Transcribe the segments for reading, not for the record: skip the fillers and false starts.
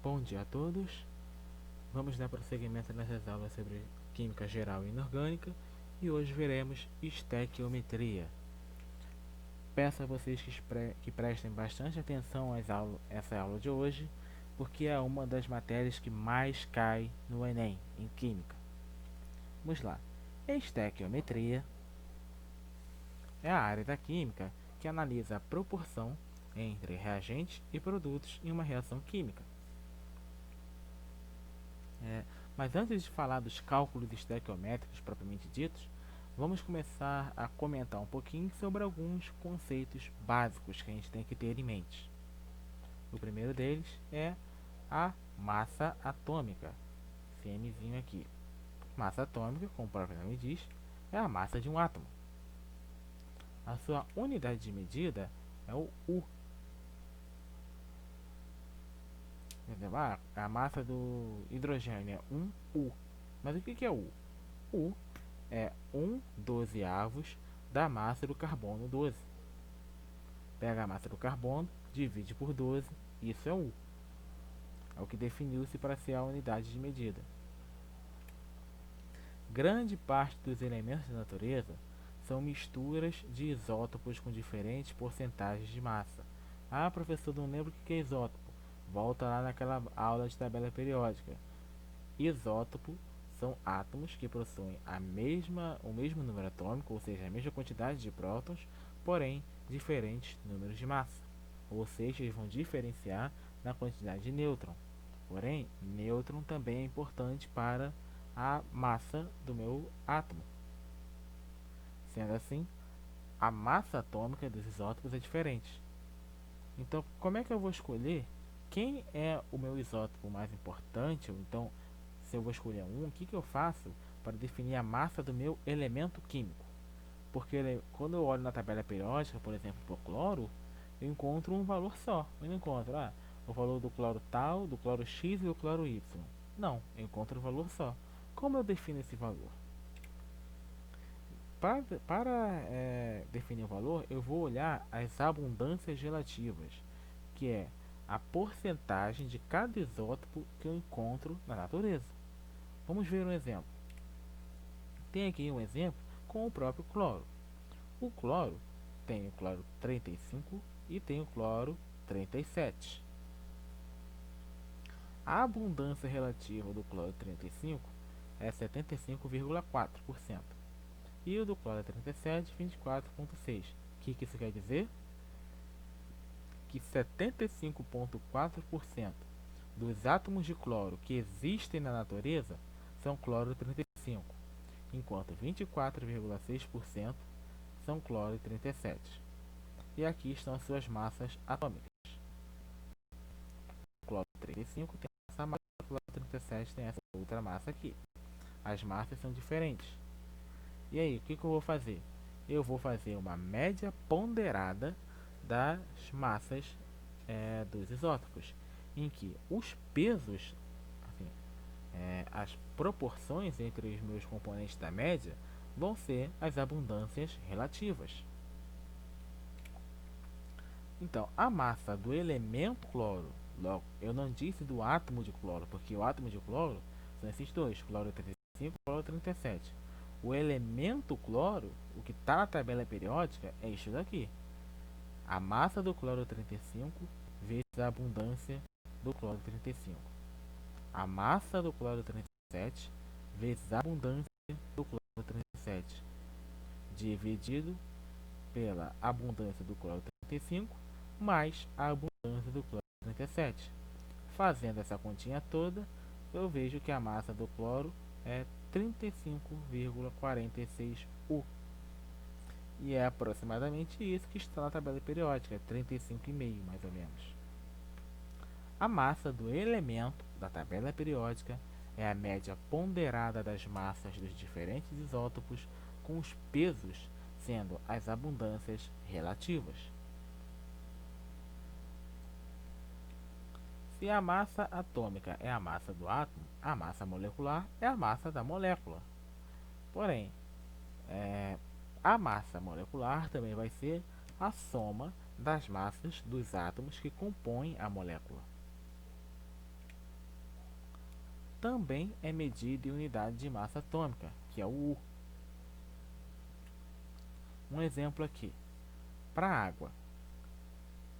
Bom dia a todos. Vamos dar prosseguimento nessas aulas sobre química geral e inorgânica e hoje veremos estequiometria. Peço a vocês que prestem bastante atenção a essa aula de hoje, porque é uma das matérias que mais cai no Enem, em química. Vamos lá. Estequiometria é a área da química que analisa a proporção entre reagentes e produtos em uma reação química. Mas antes de falar dos cálculos estequiométricos propriamente ditos, vamos começar a comentar um pouquinho sobre alguns conceitos básicos que a gente tem que ter em mente. O primeiro deles é a massa atômica, esse Mzinho aqui. Massa atômica, como o próprio nome diz, é a massa de um átomo. A sua unidade de medida é o U. A massa do hidrogênio é 1U. Mas o que é U? U é 1/12 da massa do carbono 12. Pega a massa do carbono, divide por 12, isso é U. É o que definiu-se para ser a unidade de medida. Grande parte dos elementos da natureza são misturas de isótopos com diferentes porcentagens de massa. Ah, professor, não lembro o que é isótopo. Volta lá naquela aula de tabela periódica. Isótopo são átomos que possuem o mesmo número atômico, ou seja, a mesma quantidade de prótons, porém diferentes números de massa. Ou seja, eles vão diferenciar na quantidade de nêutron. Porém, nêutron também é importante para a massa do meu átomo. Sendo assim, a massa atômica dos isótopos é diferente. Então, como é que eu vou escolher quem é o meu isótopo mais importante? Ou então, se eu vou escolher um, o que eu faço para definir a massa do meu elemento químico? Porque quando eu olho na tabela periódica, por exemplo, para o cloro, eu encontro um valor só. Eu não encontro o valor do cloro tal, do cloro X e do cloro Y. Não, eu encontro um valor só. Como eu defino esse valor? Para definir o valor, eu vou olhar as abundâncias relativas, que é a porcentagem de cada isótopo que eu encontro na natureza. Vamos ver um exemplo. Tem aqui um exemplo com o próprio cloro. O cloro tem o cloro 35 e tem o cloro 37. A abundância relativa do cloro 35 é 75,4% e o do cloro 37, 24,6%. O que isso quer dizer? Que 75,4% dos átomos de cloro que existem na natureza são cloro 35, enquanto 24,6% são cloro 37. E aqui estão as suas massas atômicas. O cloro 35 tem essa massa, o cloro 37 tem essa outra massa aqui. As massas são diferentes. E aí, o que eu vou fazer? Eu vou fazer uma média ponderada das massas dos isótopos, em que os pesos, assim, as proporções entre os meus componentes da média vão ser as abundâncias relativas. Então, a massa do elemento cloro, logo, eu não disse do átomo de cloro, porque o átomo de cloro são esses dois, cloro 35 e cloro 37. O elemento cloro, o que está na tabela periódica, é isso daqui. A massa do cloro 35 vezes a abundância do cloro 35. A massa do cloro 37 vezes a abundância do cloro 37, dividido pela abundância do cloro 35 mais a abundância do cloro 37. Fazendo essa continha toda, eu vejo que a massa do cloro é 35,46 U. E é aproximadamente isso que está na tabela periódica, 35,5 mais ou menos. A massa do elemento da tabela periódica é a média ponderada das massas dos diferentes isótopos com os pesos sendo as abundâncias relativas. Se a massa atômica é a massa do átomo, a massa molecular é a massa da molécula. Porém, a massa molecular também vai ser a soma das massas dos átomos que compõem a molécula. também é medido em unidade de massa atômica, que é o U. Um exemplo aqui, para a água.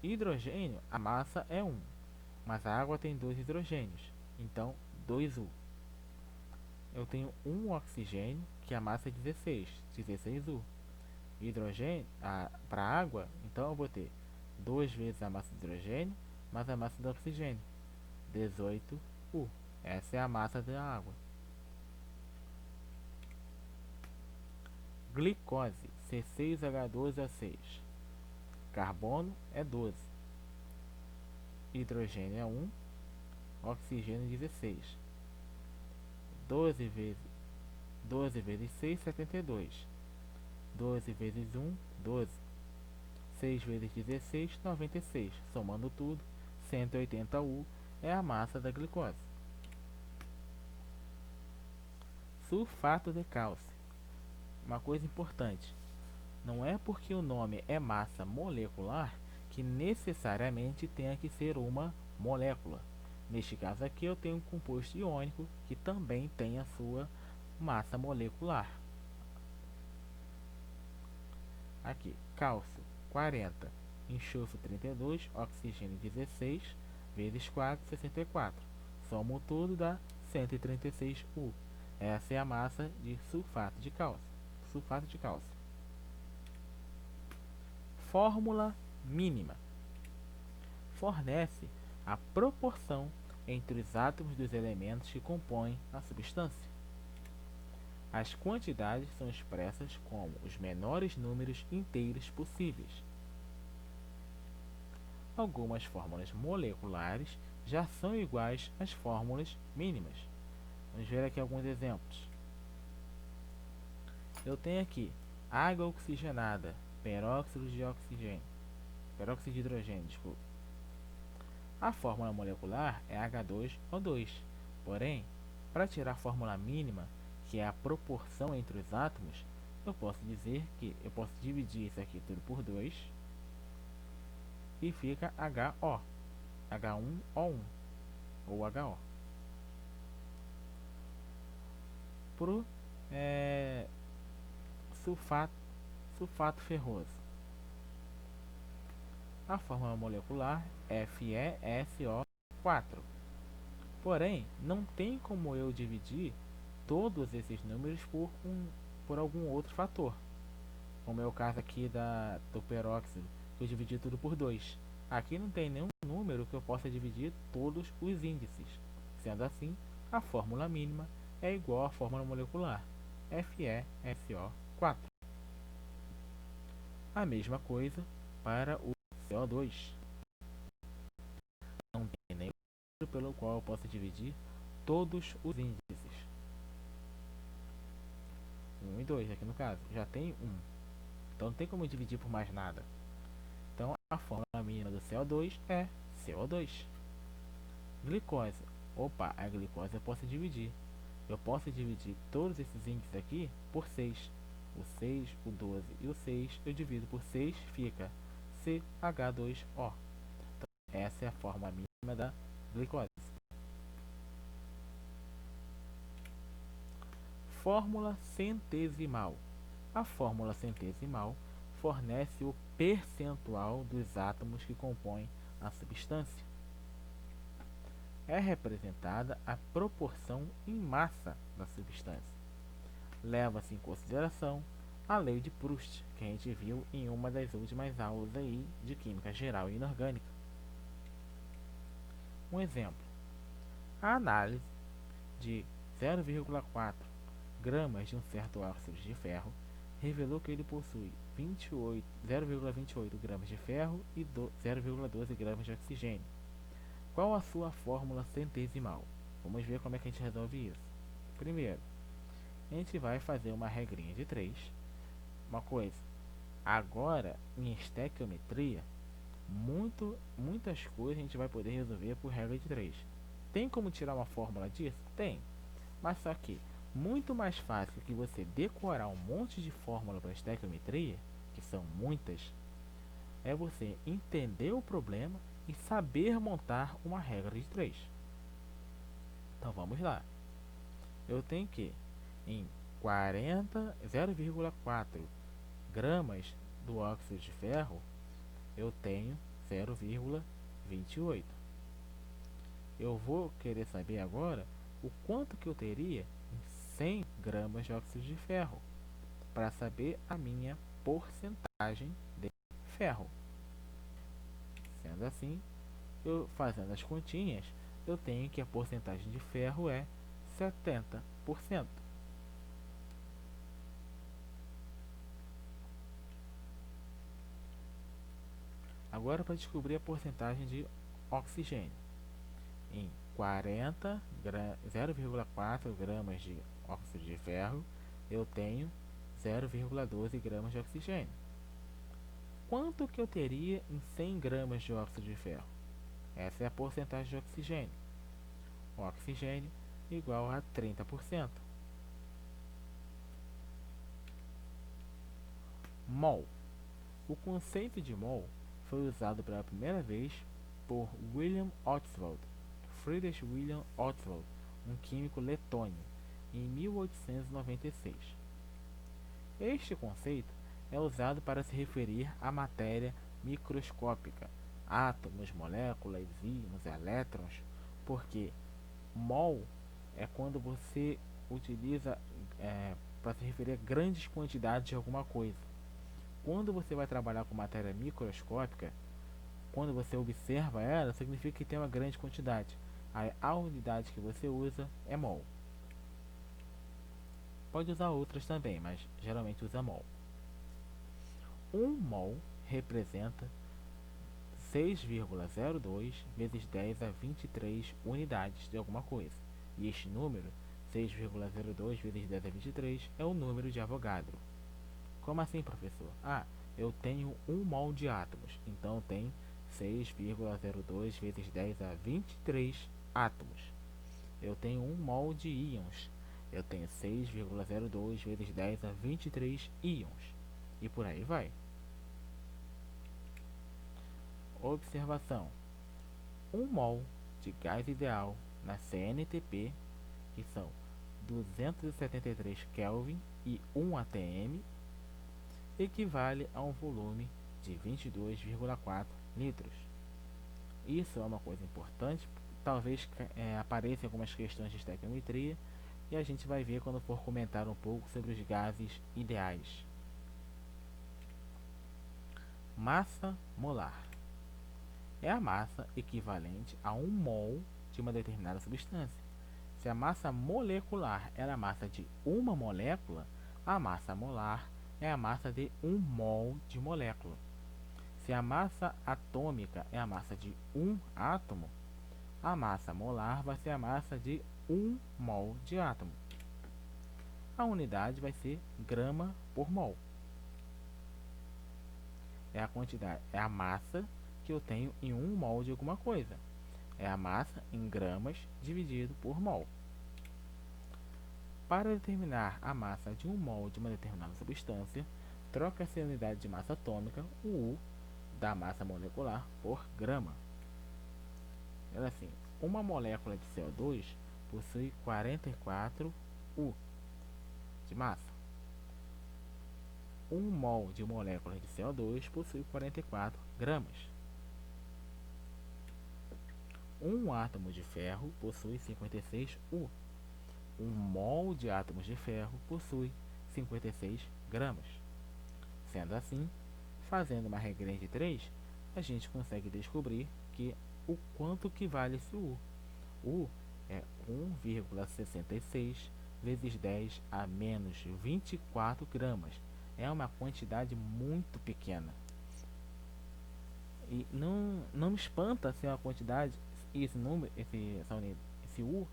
Hidrogênio, a massa é 1, mas a água tem 2 hidrogênios, então 2U. Eu tenho um oxigênio, que a massa é 16, 16U. Hidrogênio, para a água, então eu vou ter 2 vezes a massa de hidrogênio, mais a massa do oxigênio, 18U. Essa é a massa da água. Glicose, C6H12O6. Carbono é 12. Hidrogênio é 1. Oxigênio 16. 12 vezes 6, 72. 12 vezes 1, 12. 6 vezes 16, 96. Somando tudo, 180U é a massa da glicose. Sulfato de cálcio. Uma coisa importante, não é porque o nome é massa molecular que necessariamente tenha que ser uma molécula. Neste caso aqui eu tenho um composto iônico que também tem a sua massa molecular. Aqui, cálcio 40, enxofre 32, oxigênio 16, vezes 4, 64. Somo tudo dá 136U. Essa é a massa de sulfato de cálcio. Sulfato de cálcio. Fórmula mínima. Fornece a proporção entre os átomos dos elementos que compõem a substância. As quantidades são expressas como os menores números inteiros possíveis. Algumas fórmulas moleculares já são iguais às fórmulas mínimas. Vamos ver aqui alguns exemplos. Eu tenho aqui água oxigenada, peróxido de oxigênio, peróxido de hidrogênio, desculpa. A fórmula molecular é H2O2. Porém, para tirar a fórmula mínima, que é a proporção entre os átomos, eu posso dizer que eu posso dividir isso aqui tudo por 2 e fica HO, H1O1 ou HO. Pro sulfato ferroso, a fórmula molecular é FeSO4. Porém, não tem como eu dividir todos esses números por algum outro fator, como é o caso aqui do peróxido, que eu dividi tudo por 2. Aqui não tem nenhum número que eu possa dividir todos os índices. Sendo assim, a fórmula mínima é igual à fórmula molecular, FeSO4. A mesma coisa para o CO2. Não tem nenhum número pelo qual eu possa dividir todos os índices. 1 e 2 aqui no caso, já tem 1. Então não tem como dividir por mais nada. Então a fórmula mínima do CO2 é CO2. Glicose. Opa, a glicose eu posso dividir. Eu posso dividir todos esses índices aqui por 6. O 6, o 12 e o 6 eu divido por 6, fica CH2O. Então, essa é a fórmula mínima da glicose. Fórmula centesimal. A fórmula centesimal fornece o percentual dos átomos que compõem a substância. É representada a proporção em massa da substância. Leva-se em consideração a lei de Proust, que a gente viu em uma das últimas aulas aí de química geral e inorgânica. Um exemplo: a análise de 0,4 gramas de um certo óxido de ferro revelou que ele possui 0,28 gramas de ferro e 0,12 gramas de oxigênio. Qual a sua fórmula centesimal? Vamos ver como é que a gente resolve isso. Primeiro, a gente vai fazer uma regrinha de 3. Uma coisa, agora em estequiometria, muitas coisas a gente vai poder resolver por regra de 3. Tem como tirar uma fórmula disso? Tem. Mas só que muito mais fácil que você decorar um monte de fórmula para estequiometria, que são muitas, é você entender o problema e saber montar uma regra de 3. Então vamos lá. Eu tenho que em 0,4 gramas do óxido de ferro, eu tenho 0,28. Eu vou querer saber agora o quanto que eu teria em 100 gramas de óxido de ferro, para saber a minha porcentagem de ferro. Sendo assim, eu fazendo as continhas, eu tenho que a porcentagem de ferro é 70%. Agora, para descobrir a porcentagem de oxigênio, em 0,4 gramas de óxido de ferro, eu tenho 0,12 gramas de oxigênio. Quanto que eu teria em 100 gramas de óxido de ferro? Essa é a porcentagem de oxigênio. O oxigênio igual a 30%. Mol. O conceito de mol foi usado pela primeira vez por William Ostwald, Friedrich William Ostwald, um químico letônio, em 1896. Este conceito é usado para se referir à matéria microscópica, átomos, moléculas, íons, elétrons, porque mol é quando você utiliza para se referir a grandes quantidades de alguma coisa. Quando você vai trabalhar com matéria microscópica, quando você observa ela, significa que tem uma grande quantidade. A unidade que você usa é mol. Pode usar outras também, mas geralmente usa mol. 1 mol representa 6,02 vezes 10 a 23 unidades de alguma coisa. E este número, 6,02 vezes 10 a 23, é o número de Avogadro. Como assim, professor? Eu tenho 1 mol de átomos, então tem 6,02 vezes 10 a 23 átomos. Eu tenho 1 mol de íons, eu tenho 6,02 vezes 10 a 23 íons. E por aí vai. Observação: 1 mol de gás ideal na CNTP, que são 273 Kelvin e 1 atm, equivale a um volume de 22,4 litros. Isso é uma coisa importante, talvez apareçam algumas questões de estequiometria, e a gente vai ver quando for comentar um pouco sobre os gases ideais. Massa molar é a massa equivalente a 1 mol de uma determinada substância. Se a massa molecular é a massa de uma molécula, a massa molar é a massa de 1 mol de molécula. Se a massa atômica é a massa de um átomo, a massa molar vai ser a massa de 1 mol de átomo. A unidade vai ser grama por mol. É a quantidade, é a massa que eu tenho em 1 mol de alguma coisa. É a massa em gramas dividido por mol. Para determinar a massa de 1 mol de uma determinada substância, troca-se a unidade de massa atômica, o U, da massa molecular por grama. É assim, uma molécula de CO2 possui 44 U de massa. 1 mol de molécula de CO2 possui 44 gramas. Um átomo de ferro possui 56 U. 1 mol de átomos de ferro possui 56 gramas. Sendo assim, fazendo uma regrinha de 3, a gente consegue descobrir que o quanto que vale esse U. U é 1,66 vezes 10 a menos 24 gramas. É uma quantidade muito pequena. E não me espanta ser uma quantidade, esse número, esse U,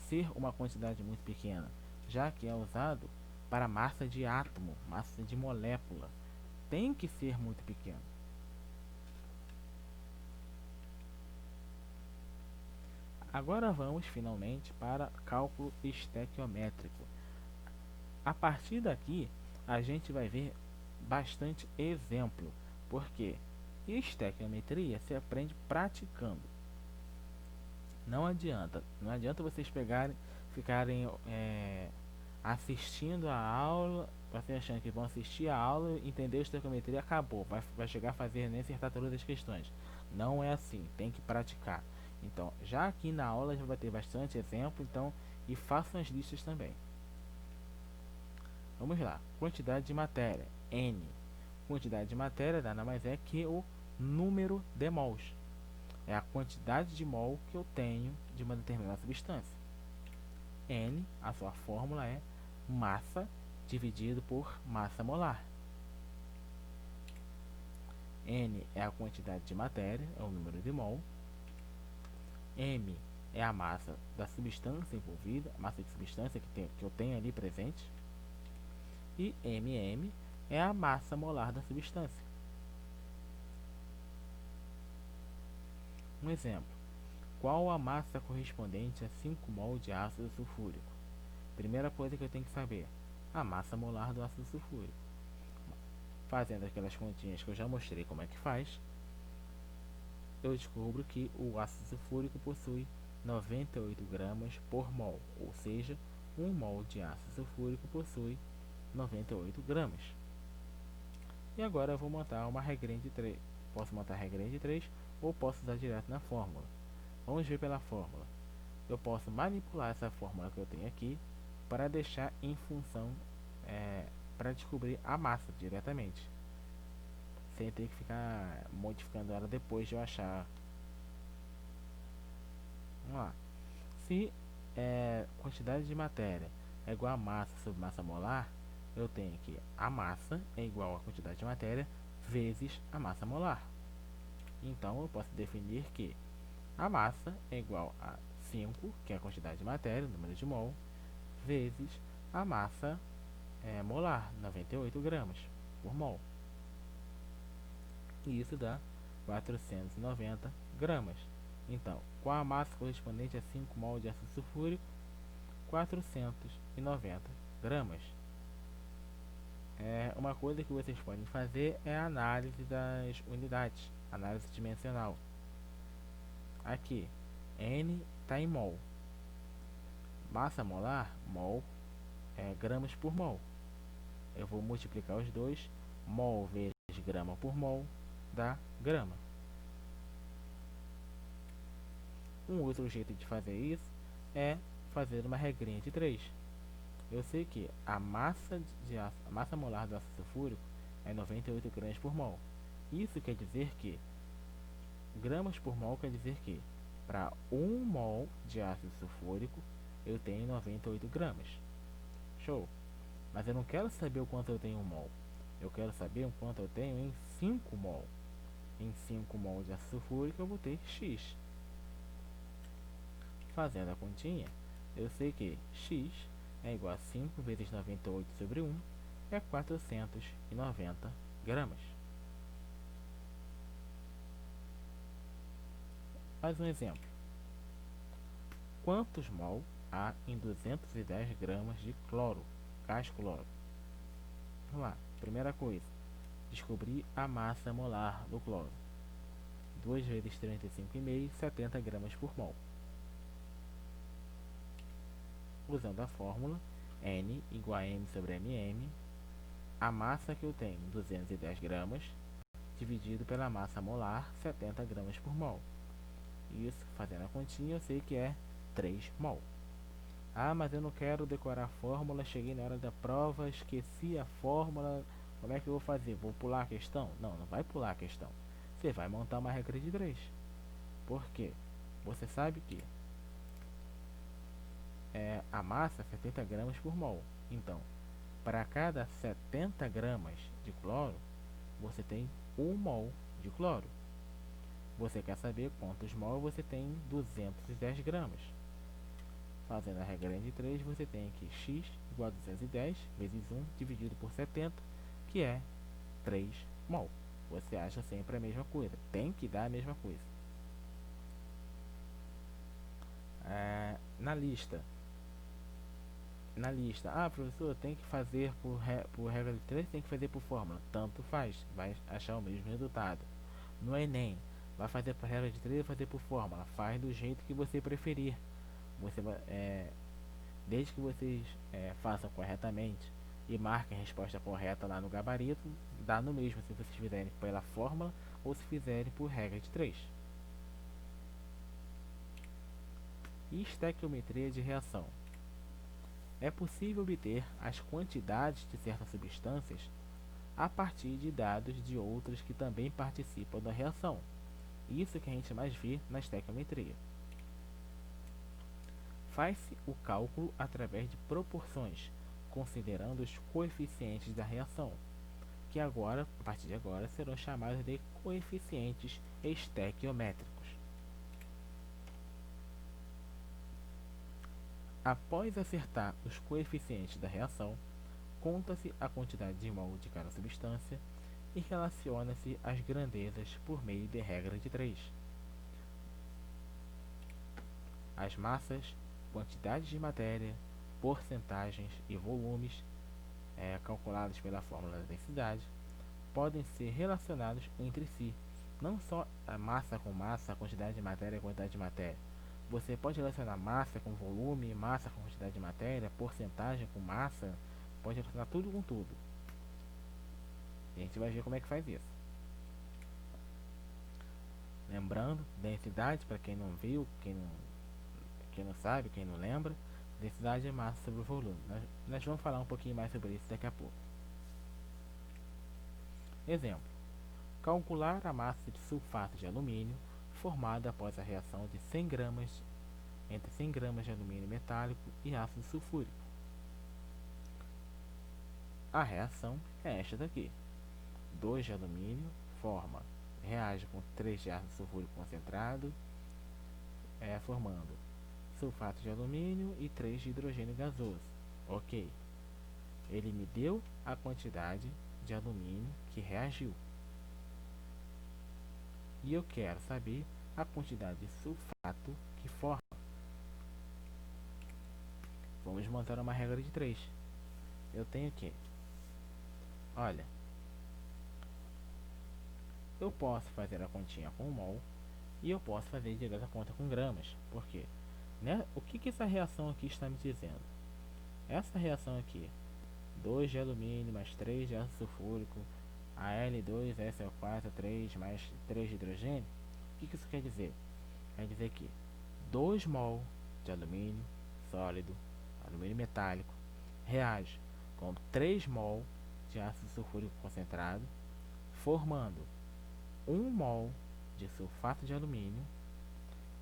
ser uma quantidade muito pequena, já que é usado para massa de átomo, massa de molécula. Tem que ser muito pequeno. Agora vamos finalmente para cálculo estequiométrico. A partir daqui, a gente vai ver bastante exemplo, porque estequiometria se aprende praticando. Não adianta vocês ficarem assistindo a aula, você achando que vão assistir a aula, entender a estequiometria e acabou, vai chegar a fazer nem acertar todas as questões. Não é assim, tem que praticar. Então, já aqui na aula já vai ter bastante exemplo, então, e façam as listas também. Vamos lá, quantidade de matéria, N. Quantidade de matéria nada mais é que o número de mols. É a quantidade de mol que eu tenho de uma determinada substância. N, a sua fórmula é massa dividido por massa molar. N é a quantidade de matéria, é o número de mol. M é a massa da substância envolvida, a massa de substância que eu tenho ali presente. E MM é a massa molar da substância. Um exemplo. Qual a massa correspondente a 5 mol de ácido sulfúrico? Primeira coisa que eu tenho que saber, a massa molar do ácido sulfúrico. Fazendo aquelas continhas que eu já mostrei como é que faz, eu descubro que o ácido sulfúrico possui 98 gramas por mol, ou seja, 1 mol de ácido sulfúrico possui 98 gramas. E agora eu vou montar uma regrinha de 3. Posso montar a regrinha de 3 ou posso usar direto na fórmula. Vamos ver pela fórmula. Eu posso manipular essa fórmula que eu tenho aqui para deixar em função, para descobrir a massa diretamente, sem ter que ficar modificando ela depois de eu achar. Vamos lá. Se quantidade de matéria é igual a massa sobre massa molar, eu tenho que a massa é igual a quantidade de matéria vezes a massa molar. Então eu posso definir que a massa é igual a 5, que é a quantidade de matéria, o número de mol, vezes a massa molar, 98 gramas por mol. E isso dá 490 gramas. Então, qual a massa correspondente a 5 mol de ácido sulfúrico? 490 gramas. Uma coisa que vocês podem fazer é a análise das unidades, análise dimensional. Aqui, N está em mol. Massa molar, mol, gramas por mol. Eu vou multiplicar os dois, mol vezes grama por mol, dá grama. Um outro jeito de fazer isso é fazer uma regrinha de 3. Eu sei que a massa molar do ácido sulfúrico é 98 gramas por mol. Isso quer dizer que gramas por mol quer dizer que para 1 mol de ácido sulfúrico eu tenho 98 gramas. Show! Mas eu não quero saber o quanto eu tenho em mol. Eu quero saber o quanto eu tenho em 5 mol. Em 5 mol de ácido sulfúrico eu vou ter X. Fazendo a continha, eu sei que X é igual a 5 vezes 98 sobre 1, é 490 gramas. Mais um exemplo. Quantos mol há em 210 gramas de cloro, gás cloro? Vamos lá. Primeira coisa, descobrir a massa molar do cloro. 2 vezes 35,5, 70 gramas por mol. Usando a fórmula N igual a M sobre MM, a massa que eu tenho, 210 gramas, dividido pela massa molar, 70 gramas por mol. Isso, fazendo a continha, eu sei que é 3 mol. Ah, mas eu não quero decorar a fórmula, cheguei na hora da prova, esqueci a fórmula, como é que eu vou fazer? Vou pular a questão? Não, não vai pular a questão. Você vai montar uma regra de 3. Por quê? Você sabe que a massa é 70 gramas por mol. Então, para cada 70 gramas de cloro, você tem 1 mol de cloro. Você quer saber quantos mol você tem em 210 gramas. Fazendo a regra de 3, você tem aqui x igual a 210 vezes 1 dividido por 70, que é 3 mol. Você acha sempre a mesma coisa. Tem que dar a mesma coisa. Na lista, professor, tem que fazer por regra de 3, tem que fazer por fórmula. Tanto faz, vai achar o mesmo resultado. No Enem, Vai fazer por regra de 3 ou fazer por fórmula? Faz do jeito que você preferir. Você vai, desde que vocês façam corretamente e marquem a resposta correta lá no gabarito, dá no mesmo se vocês fizerem pela fórmula ou se fizerem por regra de 3. E estequiometria de reação. É possível obter as quantidades de certas substâncias a partir de dados de outras que também participam da reação. Isso que a gente mais vê na estequiometria. Faz-se o cálculo através de proporções, considerando os coeficientes da reação, que agora, a partir de agora, serão chamados de coeficientes estequiométricos. Após acertar os coeficientes da reação, conta-se a quantidade de mol de cada substância e relaciona-se as grandezas por meio de regra de 3. As massas, quantidades de matéria, porcentagens e volumes, calculados pela fórmula da densidade, podem ser relacionados entre si. Não só a massa com massa, a quantidade de matéria e a quantidade de matéria. Você pode relacionar massa com volume, massa com quantidade de matéria, porcentagem com massa, pode relacionar tudo com tudo. E a gente vai ver como é que faz isso. Lembrando, densidade, para quem não viu, quem não sabe, quem não lembra, densidade é massa sobre o volume. Nós vamos falar um pouquinho mais sobre isso daqui a pouco. Exemplo: calcular a massa de sulfato de alumínio formada após a reação de 100 gramas entre 100 gramas de alumínio metálico e ácido sulfúrico. A reação é esta daqui: 2 de alumínio reage com 3 de ácido sulfúrico concentrado, formando sulfato de alumínio e 3 de hidrogênio gasoso. Ok. Ele me deu a quantidade de alumínio que reagiu. E eu quero saber a quantidade de sulfato que forma. Vamos montar uma regra de 3. Eu tenho que, olha, eu posso fazer a continha com mol e eu posso fazer direto a conta com gramas. Por quê? Né? O que essa reação aqui está me dizendo? Essa reação aqui, 2 de alumínio mais 3 de ácido sulfúrico, Al2SO4 3 mais 3 de hidrogênio, o que isso quer dizer? Quer dizer que 2 mol de alumínio sólido, alumínio metálico, reage com 3 mol de ácido sulfúrico concentrado, formando 1 mol de sulfato de alumínio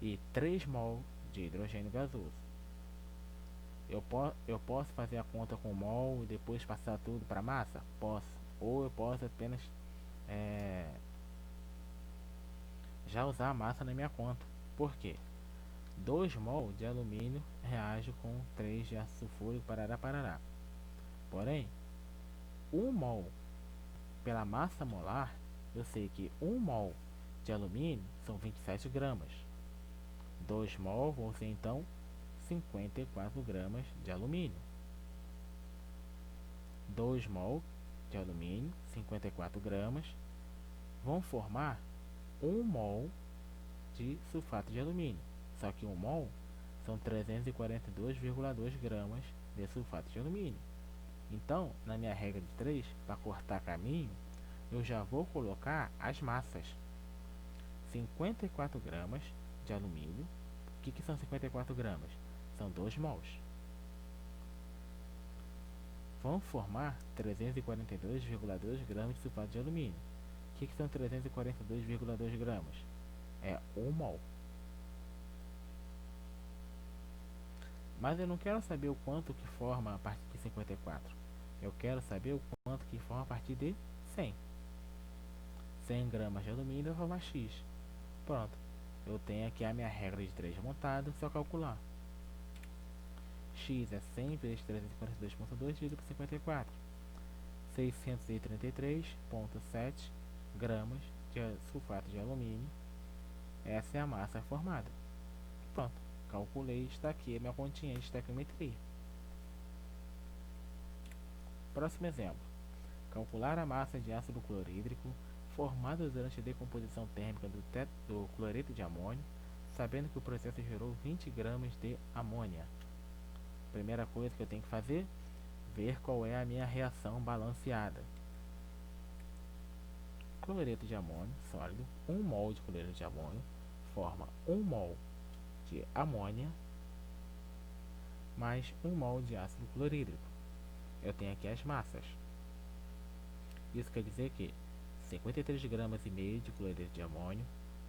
e 3 mol de hidrogênio gasoso. Eu posso fazer a conta com mol e depois passar tudo para massa? Posso. Ou eu posso apenas já usar a massa na minha conta. Por quê? 2 mol de alumínio reage com 3 de ácido sulfúrico, parará. Porém, 1 mol pela massa molar, eu sei que 1 mol de alumínio são 27 gramas. 2 mol vão ser então 54 gramas de alumínio. 2 mol de alumínio, 54 gramas, vão formar 1 mol de sulfato de alumínio. Só que 1 mol são 342,2 gramas de sulfato de alumínio. Então, na minha regra de 3, para cortar caminho, eu já vou colocar as massas. 54 gramas de alumínio. O que são 54 gramas? São 2 mols. Vão formar 342,2 gramas de sulfato de alumínio. O que são 342,2 gramas? É 1 mol. Mas eu não quero saber o quanto que forma a partir de 54. Eu quero saber o quanto que forma a partir de 100. 100 gramas de alumínio vai formar X. Pronto. Eu tenho aqui a minha regra de 3 montada, só calcular. X é 100 vezes 342,2 dividido por 54. 633,7 gramas de sulfato de alumínio. Essa é a massa formada. Pronto. Calculei, está aqui a minha continha de estequiometria. Próximo exemplo. Calcular a massa de ácido clorídrico formada durante a decomposição térmica do cloreto de amônio, sabendo que o processo gerou 20 gramas de amônia. Primeira coisa que eu tenho que fazer, ver qual é a minha reação balanceada. Cloreto de amônio sólido, 1 mol de cloreto de amônio forma 1 mol de amônia mais 1 mol de ácido clorídrico. Eu tenho aqui as massas. Isso quer dizer que 53 gramas e meio de cloreto de amônio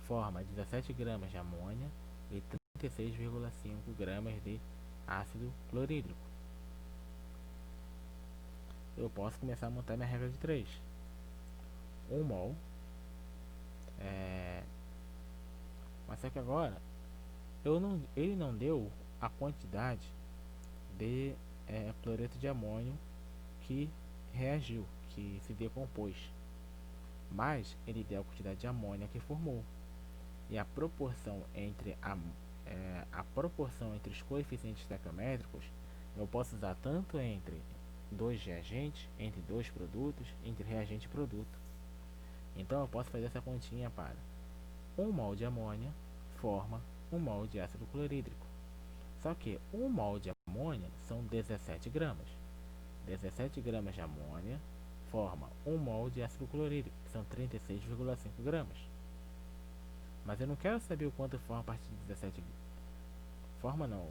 forma 17 gramas de amônia e 36,5 gramas de ácido clorídrico. Eu posso começar a montar minha regra de 3. 1 mol. Mas só que agora ele não deu a quantidade de cloreto de amônio que reagiu, que se decompôs. Mas ele deu a quantidade de amônia que formou. E a proporção entre os coeficientes estequiométricos eu posso usar tanto entre dois reagentes, entre dois produtos, entre reagente e produto. Então eu posso fazer essa continha para 1 mol de amônia forma 1 mol de ácido clorídrico. Só que 1 mol de amônia são 17 gramas. 17 gramas de amônia forma 1 mol de ácido clorídrico, que são 36,5 gramas. Mas eu não quero saber o quanto forma a partir de 17. Forma não.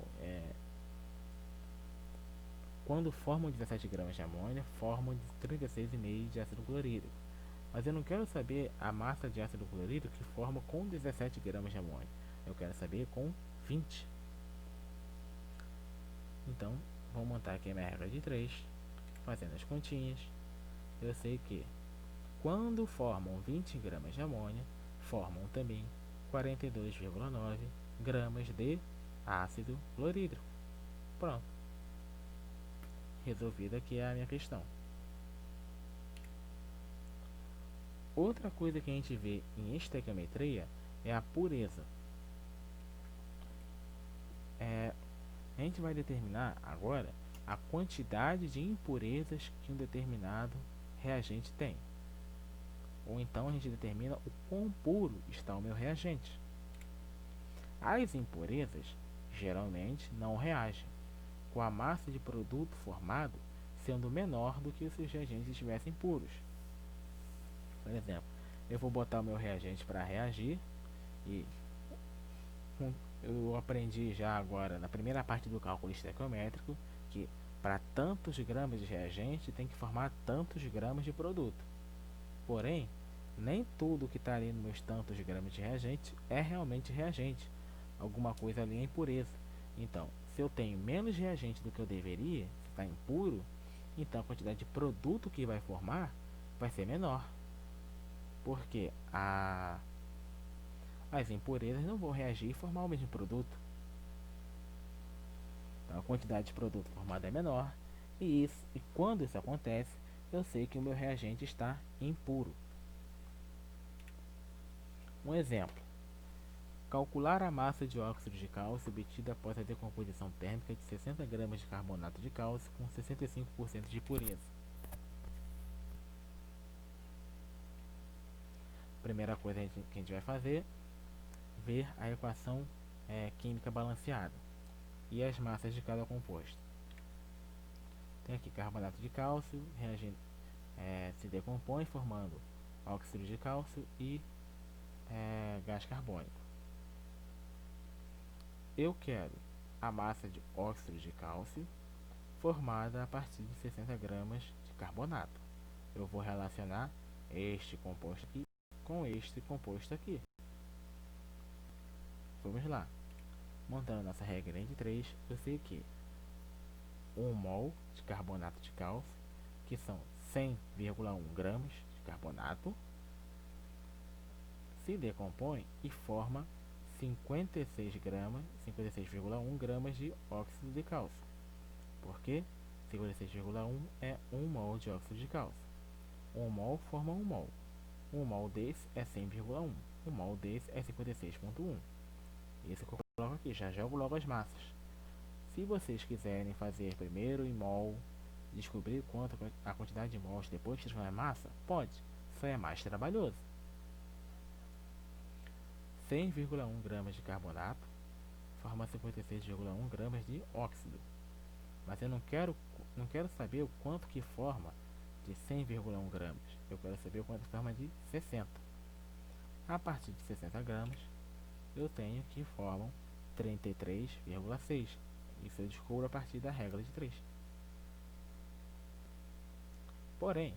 Quando formam 17 gramas de amônia, formam 36,5 de ácido clorídrico. Mas eu não quero saber a massa de ácido clorídrico que forma com 17 gramas de amônia. Eu quero saber com 20. Então, vou montar aqui a minha regra de 3, fazendo as continhas. Eu sei que quando formam 20 gramas de amônia, formam também 42,9 gramas de ácido clorídrico. Pronto. Resolvida aqui a minha questão. Outra coisa que a gente vê em estequiometria é a pureza. A gente vai determinar agora a quantidade de impurezas que um determinado reagente tem. Ou então a gente determina o quão puro está o meu reagente. As impurezas geralmente não reagem, com a massa de produto formado sendo menor do que se os reagentes estivessem puros. Por exemplo, eu vou botar o meu reagente para reagir e eu aprendi já agora na primeira parte do cálculo estequiométrico que para tantos gramas de reagente tem que formar tantos gramas de produto. Porém, nem tudo que está ali nos meus tantos gramas de reagente é realmente reagente. Alguma coisa ali é impureza. Então, se eu tenho menos reagente do que eu deveria, se está impuro, então a quantidade de produto que vai formar vai ser menor. Porque as impurezas não vão reagir e formar o mesmo produto. Então a quantidade de produto formado é menor. E quando isso acontece, eu sei que o meu reagente está impuro. Um exemplo. Calcular a massa de óxido de cálcio obtida após a decomposição térmica de 60 gramas de carbonato de cálcio com 65% de pureza. Primeira coisa que a gente vai fazer, ver a equação química balanceada e as massas de cada composto. Tem aqui carbonato de cálcio, se decompõe formando óxido de cálcio e gás carbônico. Eu quero a massa de óxido de cálcio formada a partir de 60 gramas de carbonato. Eu vou relacionar este composto aqui com este composto aqui. Vamos lá. Montando nossa regra de 3, eu sei que 1 mol de carbonato de cálcio, que são 100,1 gramas de carbonato, se decompõe e forma 56,1 gramas de óxido de cálcio. Porque 56,1 é 1 mol de óxido de cálcio. 1 mol forma 1 mol. 1 mol desse é 100,1. 1 mol desse é 56,1. Isso que eu coloco aqui, já jogo logo as massas. Se vocês quiserem fazer primeiro em mol, descobrir quanto a quantidade de mols depois de transformar em massa, pode. só é mais trabalhoso. 100,1 gramas de carbonato forma 56,1 gramas de óxido. Mas eu não quero saber o quanto que forma de 100,1 gramas. Eu quero saber o quanto forma de 60. A partir de 60 gramas, eu tenho que formam 33,6. Isso eu descubro a partir da regra de 3. Porém,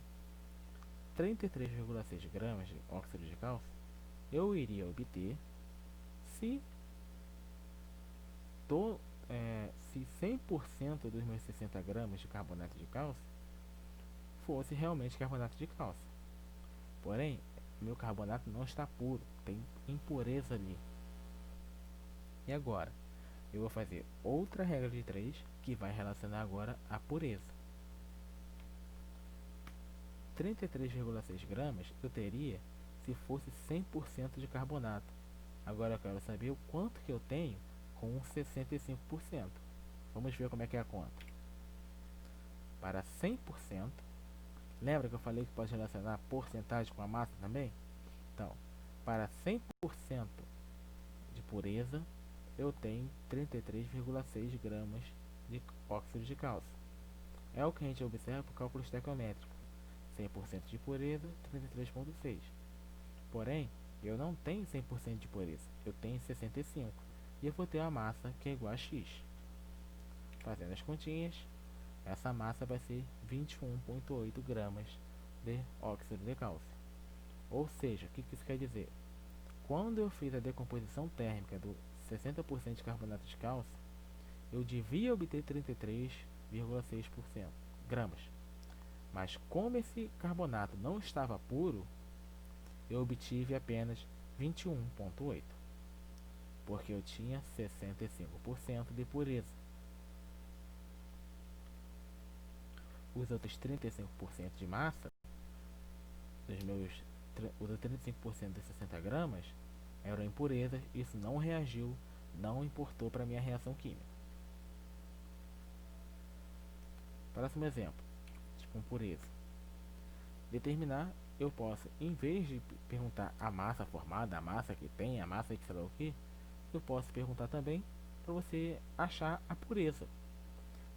33,6 gramas de óxido de cálcio eu iria obter se, se 100% dos meus 60 gramas de carbonato de cálcio fosse realmente carbonato de cálcio. Porém, meu carbonato não está puro, tem impureza ali. E agora? Eu vou fazer outra regra de 3 que vai relacionar agora a pureza. 33,6 gramas eu teria se fosse 100% de carbonato. Agora eu quero saber o quanto que eu tenho com 65%. Vamos ver como é que é a conta. Para 100%, lembra que eu falei que pode relacionar porcentagem com a massa também? Então, para 100% de pureza, eu tenho 33,6 gramas de óxido de cálcio. É o que a gente observa por cálculo estequiométrico. 100% de pureza, 33,6. Porém, eu não tenho 100% de pureza, eu tenho 65%. E eu vou ter a massa que é igual a X. Fazendo as continhas, essa massa vai ser 21,8 gramas de óxido de cálcio. Ou seja, o que isso quer dizer? Quando eu fiz a decomposição térmica do 60% de carbonato de cálcio, eu devia obter 33,6 gramas. Mas como esse carbonato não estava puro, eu obtive apenas 21,8, porque eu tinha 65% de pureza. Os outros 35% de massa, os outros 35% dos 60 gramas, eram impurezas. Isso não reagiu, não importou para a minha reação química. Próximo exemplo, com pureza. Determinar, eu posso, em vez de perguntar a massa formada, a massa que tem, a massa que sei lá o que, eu posso perguntar também para você achar a pureza.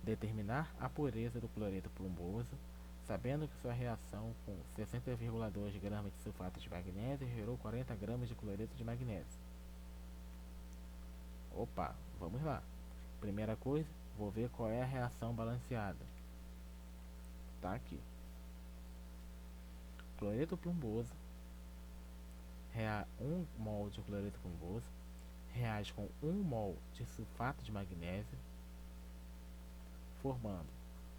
Determinar a pureza do cloreto plumboso, sabendo que sua reação com 60,2 gramas de sulfato de magnésio gerou 40 gramas de cloreto de magnésio. Opa, vamos lá. Primeira coisa, vou ver qual é a reação balanceada. Tá aqui. Cloreto plumboso, 1 mol de cloreto plumboso reage com 1 mol de sulfato de magnésio, formando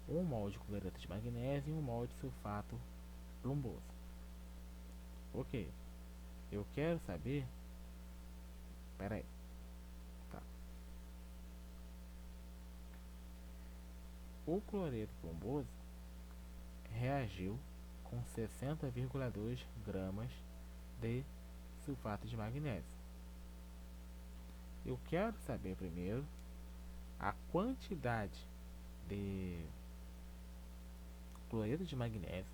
1 mol de cloreto de magnésio e 1 mol de sulfato plumboso. Ok, eu quero saber. Pera aí. Tá. O cloreto plumboso reagiu com 60,2 gramas de sulfato de magnésio. Eu quero saber primeiro a quantidade de cloreto de magnésio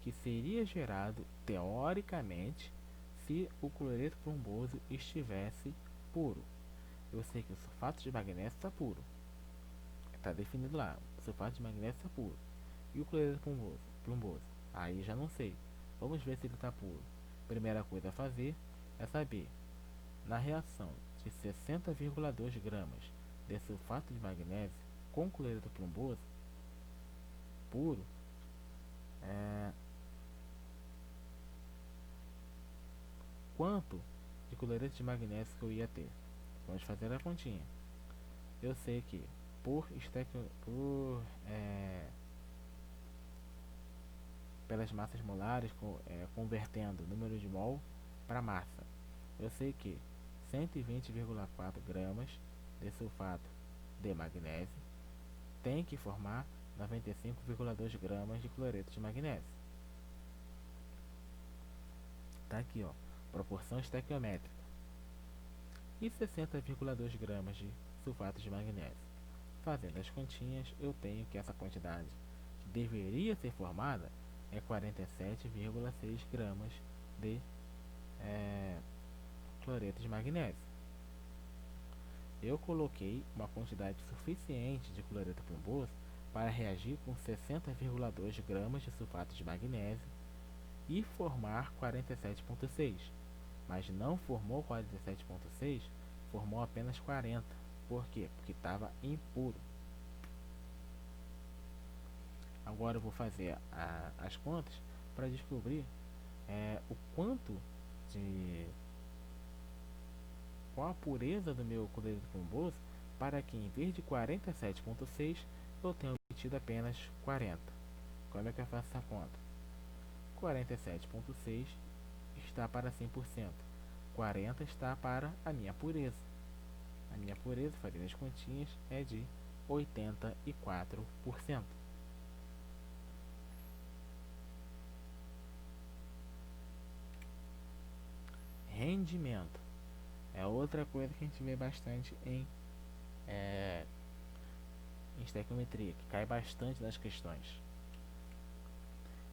que seria gerado teoricamente se o cloreto plumboso estivesse puro. Eu sei que o sulfato de magnésio está puro, está definido lá, o sulfato de magnésio está puro. E o cloreto plumboso? Aí já não sei. Vamos ver se ele está puro. Primeira coisa a fazer é saber, na reação de 60,2 gramas de sulfato de magnésio com cloreto plumboso puro, quanto de cloreto de magnésio que eu ia ter. Vamos fazer a continha. Eu sei que pelas massas molares, convertendo o número de mol para massa, eu sei que 120,4 gramas de sulfato de magnésio tem que formar 95,2 gramas de cloreto de magnésio. Tá aqui, ó, proporção estequiométrica. E 60,2 gramas de sulfato de magnésio. Fazendo as continhas, eu tenho que essa quantidade que deveria ser formada é 47,6 gramas de cloreto de magnésio. Eu coloquei uma quantidade suficiente de cloreto plumboso para reagir com 60,2 gramas de sulfato de magnésio e formar 47,6, mas não formou 47,6, formou apenas 40. Por quê? Porque estava impuro. Agora eu vou fazer as contas para descobrir o quanto de qual a pureza do meu cloreto plumboso para que em vez de 47,6 eu tenha obtido apenas 40. Como é que eu faço essa conta? 47,6 está para 100%. 40 está para a minha pureza. A minha pureza, fazendo as continhas, é de 84%. Rendimento é outra coisa que a gente vê bastante em estequiometria, que cai bastante nas questões.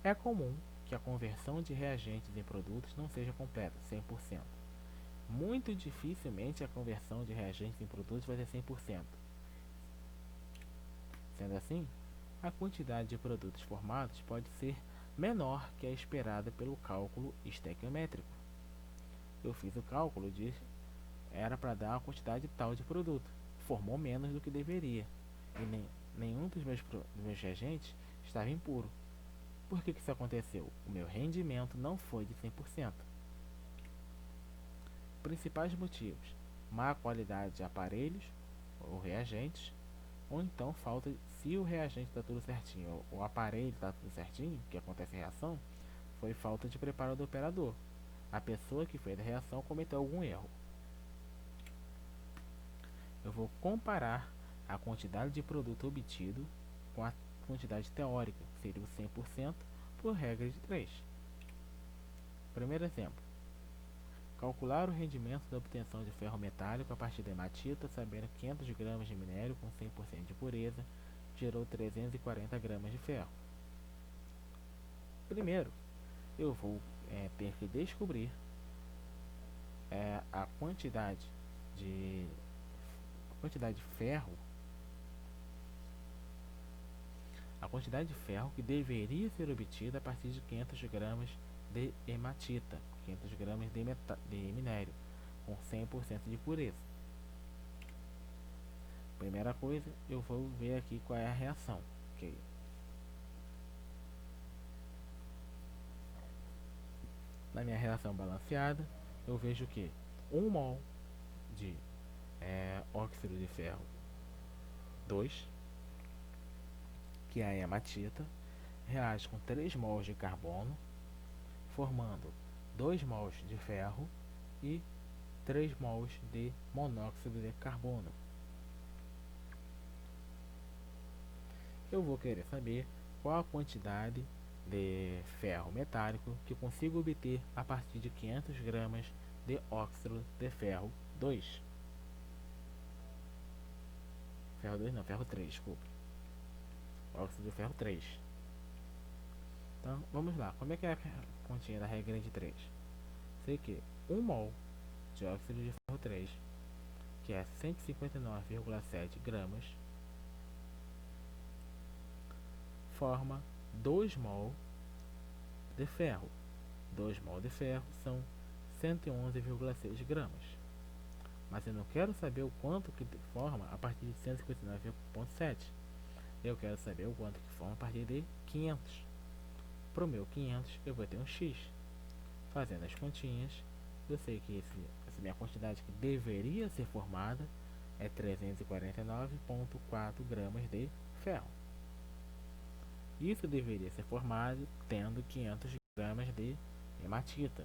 É comum que a conversão de reagentes em produtos não seja completa, 100%. Muito dificilmente a conversão de reagentes em produtos vai ser 100%. Sendo assim, a quantidade de produtos formados pode ser menor que a esperada pelo cálculo estequiométrico. Eu fiz o cálculo era para dar uma quantidade tal de produto, formou menos do que deveria, e nenhum dos meus reagentes estava impuro. Por que isso aconteceu? O meu rendimento não foi de 100%. Principais motivos: má qualidade de aparelhos ou reagentes, ou então falta, se o reagente está tudo certinho, o aparelho está tudo certinho, que acontece a reação, foi falta de preparo do operador. A pessoa que fez a reação cometeu algum erro. Eu vou comparar a quantidade de produto obtido com a quantidade teórica, que seria o 100%, por regra de 3. Primeiro exemplo: calcular o rendimento da obtenção de ferro metálico a partir da hematita, sabendo que 500 gramas de minério com 100% de pureza gerou 340 gramas de ferro. Primeiro, eu vou ter que descobrir a quantidade de ferro, que deveria ser obtida a partir de 500 gramas de hematita, 500 gramas de minério com 100% de pureza. Primeira coisa, eu vou ver aqui qual é a reação. Okay. Na minha reação balanceada, eu vejo que 1 mol de óxido de ferro 2, que é a hematita, reage com 3 mols de carbono, formando 2 mols de ferro e 3 mols de monóxido de carbono. Eu vou querer saber qual a quantidade de ferro metálico que eu consigo obter a partir de 500 gramas de óxido de ferro 2. Ferro 2 não, ferro 3, desculpe. Óxido de ferro 3. Então, vamos lá. Como é que é a continha da regra de 3? Sei que 1 mol de óxido de ferro 3, que é 159,7 gramas, forma 2 mol de ferro. 2 mol de ferro são 111,6 gramas. Mas eu não quero saber o quanto que forma a partir de 159,7. Eu quero saber o quanto que forma a partir de 500. Para o meu 500 eu vou ter um x. Fazendo as continhas, eu sei que essa minha quantidade que deveria ser formada é 349,4 gramas de ferro. Isso deveria ser formado tendo 500 gramas de hematita.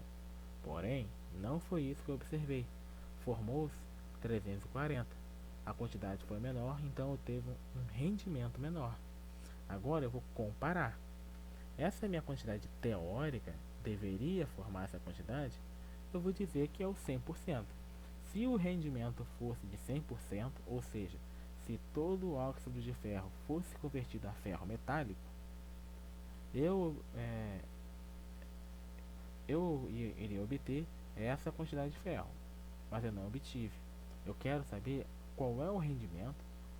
Porém, não foi isso que eu observei. Formou-se 340. A quantidade foi menor, então eu teve um rendimento menor. Agora eu vou comparar. Essa minha quantidade teórica deveria formar essa quantidade. Eu vou dizer que é o 100%. Se o rendimento fosse de 100%, ou seja, se todo o óxido de ferro fosse convertido a ferro metálico, Eu, iria obter essa quantidade de ferro, mas eu não obtive. Eu quero saber qual é o rendimento,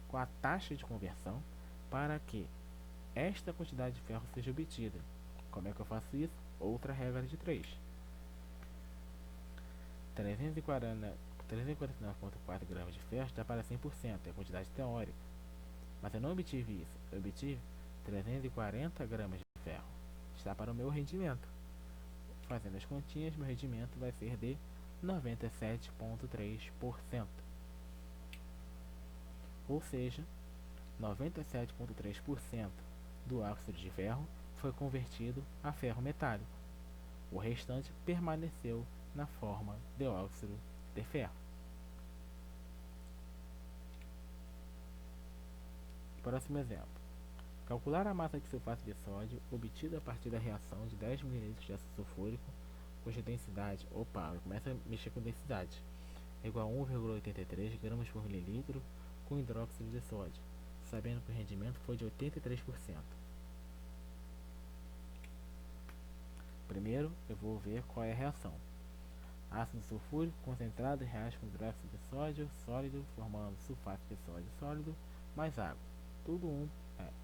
qual a taxa de conversão para que esta quantidade de ferro seja obtida. Como é que eu faço isso? Outra regra de 3. 349,4 gramas de ferro está para 100%, é a quantidade teórica. Mas eu não obtive isso, eu obtive 340 gramas de ferro. Está para o meu rendimento. Fazendo as continhas, meu rendimento vai ser de 97,3%. Ou seja, 97,3% do óxido de ferro foi convertido a ferro metálico. O restante permaneceu na forma de óxido de ferro. Próximo exemplo. Calcular a massa de sulfato de sódio obtida a partir da reação de 10 ml de ácido sulfúrico cuja densidade, começa a mexer com densidade, é igual a 1,83 gramas por mililitro com hidróxido de sódio, sabendo que o rendimento foi de 83%. Primeiro, eu vou ver qual é a reação. Ácido sulfúrico concentrado reage com hidróxido de sódio sólido, formando sulfato de sódio sólido, mais água. Tudo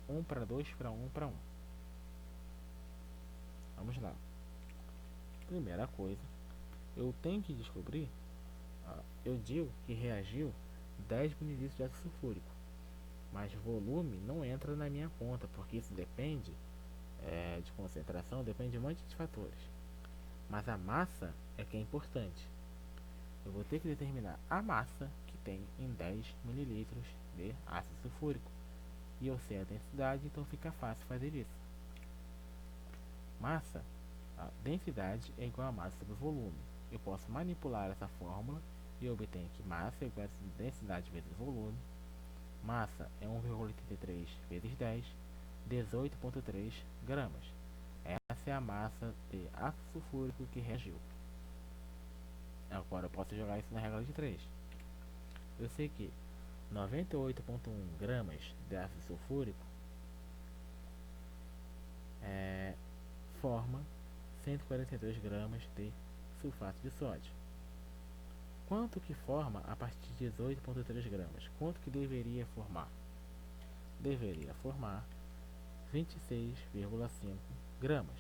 1 para 2 para 1 para 1. Vamos lá. Primeira coisa, eu tenho que descobrir, eu digo que reagiu 10 ml de ácido sulfúrico, mas volume não entra na minha conta, porque isso depende de concentração, depende de um monte de fatores. Mas a massa é que é importante. Eu vou ter que determinar a massa que tem em 10 ml de ácido sulfúrico. E eu sei a densidade, então fica fácil fazer isso. Massa, a densidade é igual a massa sobre volume. Eu posso manipular essa fórmula e obter que massa é igual a densidade vezes volume. Massa é 1,83 vezes 10, 18,3 gramas. Essa é a massa de ácido sulfúrico que reagiu. Agora eu posso jogar isso na regra de 3. Eu sei que 98,1 gramas de ácido sulfúrico forma 142 gramas de sulfato de sódio. Quanto que forma a partir de 18,3 gramas? Quanto que deveria formar? Deveria formar 26,5 gramas.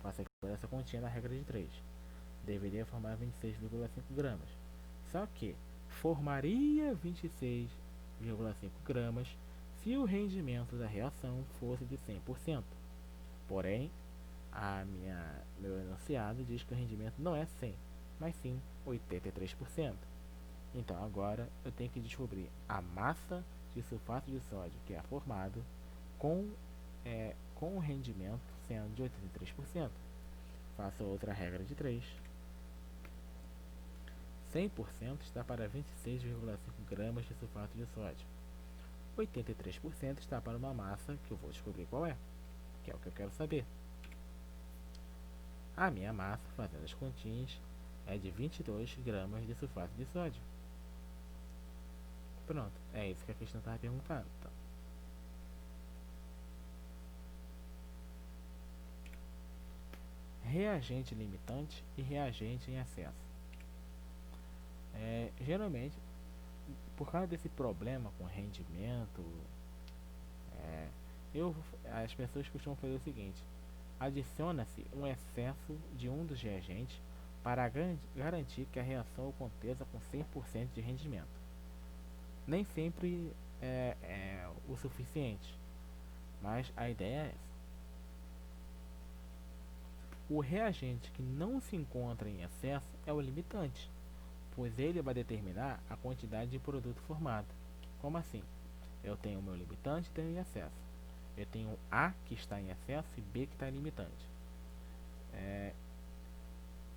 Faça aqui essa continha na regra de 3. Deveria formar 26,5 gramas. Só que formaria 26,5 gramas se o rendimento da reação fosse de 100%. Porém, meu enunciado diz que o rendimento não é 100, mas sim 83%. Então agora eu tenho que descobrir a massa de sulfato de sódio que é formado com o rendimento sendo de 83%. Faço outra regra de 3. 100% está para 26,5 gramas de sulfato de sódio. 83% está para uma massa que eu vou descobrir qual é, que é o que eu quero saber. A minha massa, fazendo as continhas, é de 22 gramas de sulfato de sódio. Pronto, é isso que a questão estava perguntando. Então, reagente limitante e reagente em excesso. Geralmente, por causa desse problema com rendimento, as pessoas costumam fazer o seguinte: adiciona-se um excesso de um dos reagentes para garantir que a reação aconteça com 100% de rendimento. Nem sempre é o suficiente, mas a ideia é essa. O reagente que não se encontra em excesso é o limitante, pois ele vai determinar a quantidade de produto formado. Como assim? Eu tenho o meu limitante e tenho em excesso. Eu tenho A que está em excesso e B que está em limitante.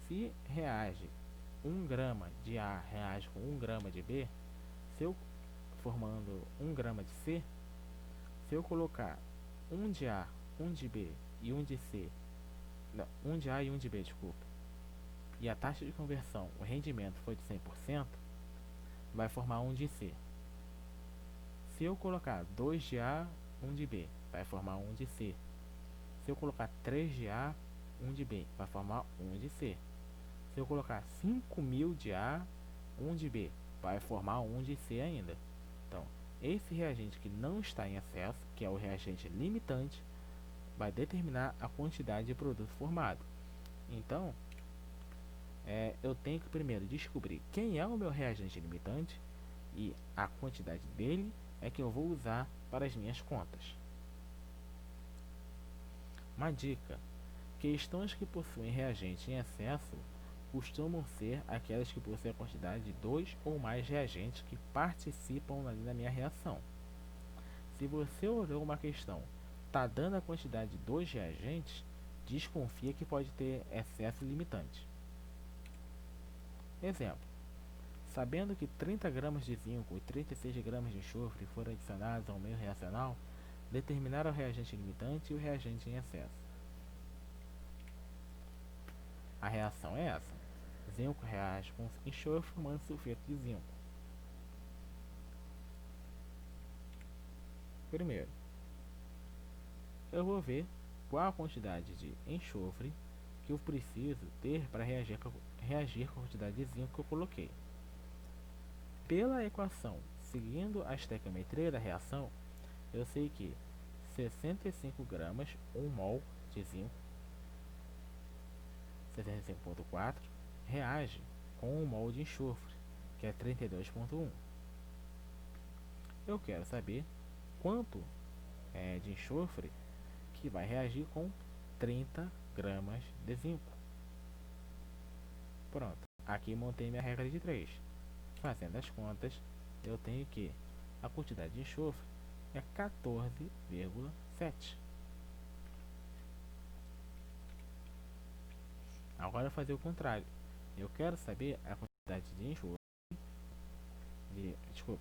Se reage 1 grama de A reage com 1 grama de B, se eu formando 1 grama de C, se eu colocar 1 de A, 1 de B e 1 de C, não, 1 de A e 1 de B, desculpa, e a taxa de conversão, o rendimento foi de 100%, vai formar 1 de C. Se eu colocar 2 de A 1 de B, vai formar 1 de C. Se eu colocar 3 de A, 1 de B, vai formar 1 de C. Se eu colocar 5.000 de A, 1 de B, vai formar 1 de C ainda. Então, esse reagente que não está em excesso, que é o reagente limitante, vai determinar a quantidade de produto formado. Então, eu tenho que primeiro descobrir quem é o meu reagente limitante e a quantidade dele é que eu vou usar para as minhas contas. Uma dica: questões que possuem reagente em excesso costumam ser aquelas que possuem a quantidade de 2 ou mais reagentes que participam da minha reação. Se você olhou uma questão, está dando a quantidade de 2 reagentes, desconfia que pode ter excesso limitante. Exemplo: sabendo que 30 gramas de zinco e 36 gramas de enxofre foram adicionados ao meio reacional, determinar o reagente limitante e o reagente em excesso. A reação é essa: zinco reage com enxofre formando sulfeto de zinco. Primeiro, eu vou ver qual a quantidade de enxofre que eu preciso ter para reagir com a quantidade de zinco que eu coloquei. Pela equação, seguindo a estequiometria da reação, eu sei que 65 gramas, 1 mol de zinco, 65,4, reage com 1 mol de enxofre, que é 32,1. Eu quero saber quanto de enxofre que vai reagir com 30 gramas de zinco. Pronto, aqui montei minha regra de 3. Fazendo as contas, eu tenho que a quantidade de enxofre é 14,7. Agora eu vou fazer o contrário. Eu quero saber a quantidade de enxofre,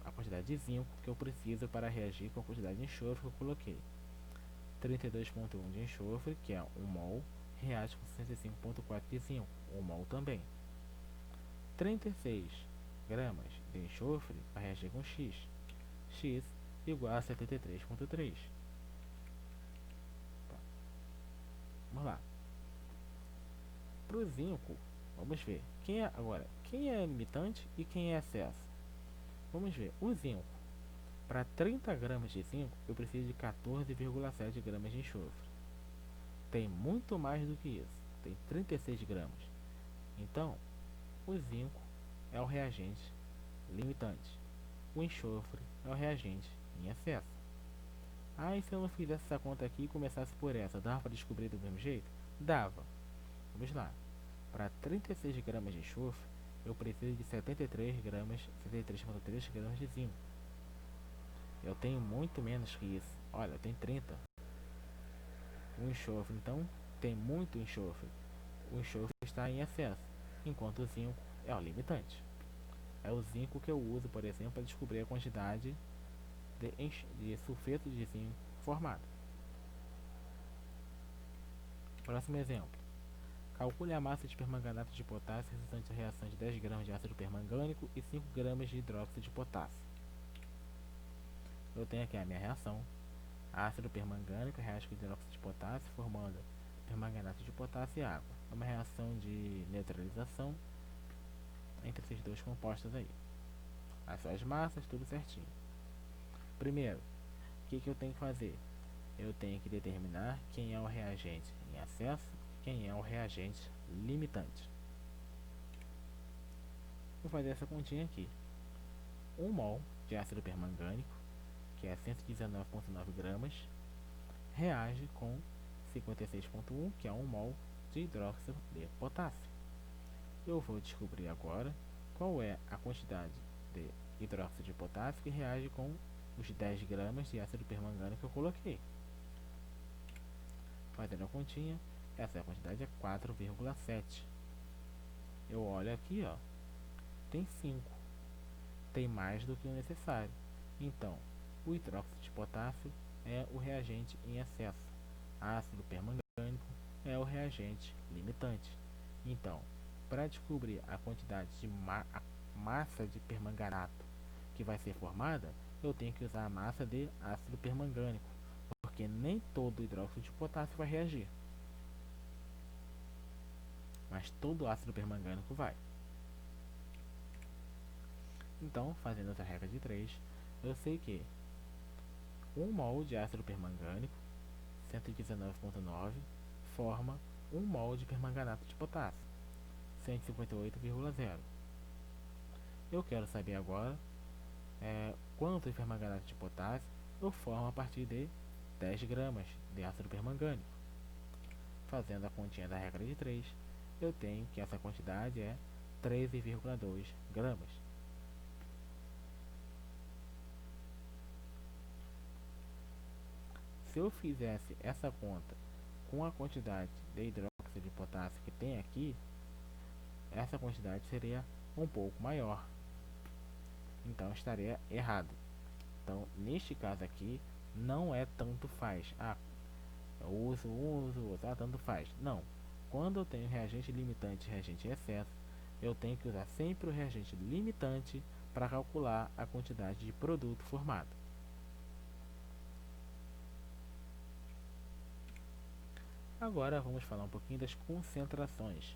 a quantidade de zinco que eu preciso para reagir com a quantidade de enxofre que eu coloquei. 32,1 de enxofre, que é 1 mol, reage com 65,4 de zinco, 1 mol também. 36 gramas de enxofre vai reagir com X, X igual a 73,3. Vamos lá. Para o zinco, vamos ver quem é limitante e quem é excesso. Vamos ver, o zinco. Para 30 gramas de zinco, eu preciso de 14,7 gramas de enxofre. Tem muito mais do que isso, tem 36 gramas. Então, o zinco é o reagente limitante. O enxofre é o reagente em excesso. E se eu não fizesse essa conta aqui e começasse por essa, dava para descobrir do mesmo jeito? Dava. Vamos lá. Para 36 gramas de enxofre, eu preciso de 73,3 gramas de zinco. Eu tenho muito menos que isso. Olha, eu tenho 30. O enxofre, então, tem muito enxofre. O enxofre está em excesso, enquanto o zinco é o limitante. É o zinco que eu uso, por exemplo, para descobrir a quantidade de sulfeto de zinco formado. Próximo exemplo. Calcule a massa de permanganato de potássio resultante da reação de 10 gramas de ácido permangânico e 5 gramas de hidróxido de potássio. Eu tenho aqui a minha reação. Ácido permangânico reage com hidróxido de potássio, formando permanganato de potássio e água. É uma reação de neutralização entre esses dois compostos aí. As suas massas, tudo certinho. Primeiro, o que eu tenho que fazer? Eu tenho que determinar quem é o reagente em excesso e quem é o reagente limitante. Vou fazer essa continha aqui. 1 mol de ácido permangânico, que é 119,9 gramas, reage com 56,1, que é 1 mol de hidróxido de potássio. Eu vou descobrir agora qual é a quantidade de hidróxido de potássio que reage com os 10 gramas de ácido permangânico que eu coloquei. Fazendo a continha, essa quantidade é 4,7. Eu olho aqui, ó, tem 5. Tem mais do que o necessário. Então, o hidróxido de potássio é o reagente em excesso. Ácido permangânico é o reagente limitante. Então, para descobrir a quantidade de massa de permanganato que vai ser formada, eu tenho que usar a massa de ácido permangânico. porque nem todo hidróxido de potássio vai reagir, mas todo ácido permangânico vai. Então, fazendo essa regra de 3, eu sei que 1 mol de ácido permangânico, 119,9, forma 1 mol de permanganato de potássio, 158,0. Eu quero saber agora quanto de permanganato de potássio eu formo a partir de 10 gramas de ácido permangânico. Fazendo a continha da regra de 3, eu tenho que essa quantidade é 13,2 gramas. Se eu fizesse essa conta com a quantidade de hidróxido de potássio que tem aqui, essa quantidade seria um pouco maior. Então estaria errado. Então, neste caso aqui, não é tanto faz. Eu uso, tanto faz. Não. Quando eu tenho reagente limitante e reagente em excesso, eu tenho que usar sempre o reagente limitante para calcular a quantidade de produto formado. Agora vamos falar um pouquinho das concentrações,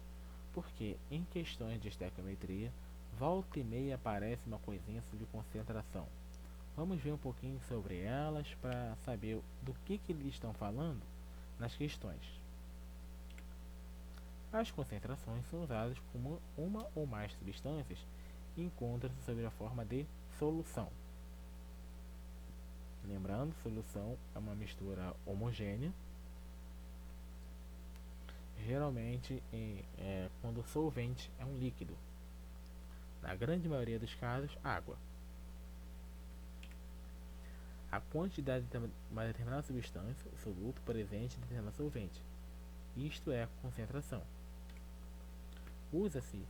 porque em questões de estequiometria, volta e meia aparece uma coisinha sobre concentração. Vamos ver um pouquinho sobre elas para saber do que eles estão falando nas questões. As concentrações são usadas como uma ou mais substâncias e encontram-se sob a forma de solução. Lembrando, solução é uma mistura homogênea, geralmente quando o solvente é um líquido. Na grande maioria dos casos, água. A quantidade de uma determinada substância, o soluto, presente em determinado solvente. Isto é a concentração. Usa-se